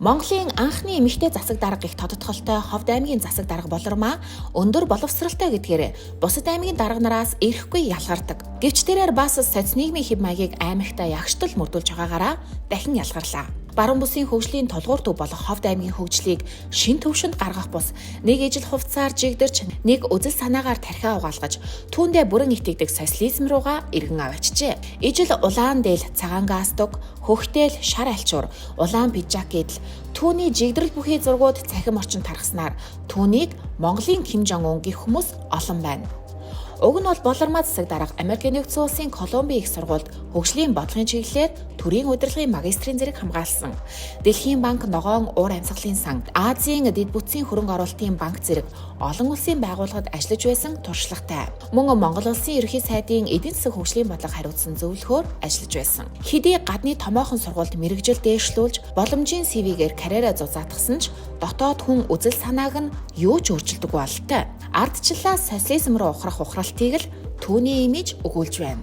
Монголын анхны эмэгтэй засаг дарга их тодотголтой Ховд аймгийн засаг дарга болормаа өндөр боловсралтай гэдгээр бусад аймгийн дарга нараас ирэхгүй ялгардаг. Гэвч тэрээр бас соц нийгмийн хэв маягийг аймагтаа ягштал мөрдүүлж байгаагаараа дахин ялгарлаа. Баруун бүсийн хөгжлийн тулгуур төв болох Ховд аймгийн хөгжлийг шин төвшөнд гаргах бус нэг ижил хувцсаар жигдэрч нэг үзэл санаагаар тархиа угаалгаж түүндээ бүрэн итгэдэг социализм руугаа эргэн авчижээ. Ижил улаан дээл цагаан гастуг, хөхтэйл шар альчуур, улаан пижак гэдэл түүний жигдрэл бүхий зургууд цахим орчинд тархснаар түүнийг Монголын Ким Жон Ун гэх хүмүүс олон байна. Уг нь бол болормоо засаг дарга Америкийн нэгдсэн улсын Колумби их сургуульд хөгжлийн бодлогын чиглэлээр төрийн удирдлагын магистрийн зэрэг хамгаалсан. Дэлхийн банк ногоон уур амьсгалын сан, Азийн дэд бүтцийн хөрөнгө оруулалтын банк зэрэг олон улсын байгууллагад ажиллаж байсан туршлагатай. Мөн Монгол улсын ерөнхий сайдын эдийн засаг хөгжлийн бодлого хариуцсан зөвлөхөөр ажиллаж байсан. Хэдий гадны томоохон сургуульд мэргэжил дээшлүүлж боломжийн CV-гээр карьераа зузаатгсан ч дотоод хүн үзэл санааг нь юу ч өөрчилдөггүй бололтой. Ардчлалаа социализм руу ухрах ухралтыг л түүний имиж өгүүлж байна.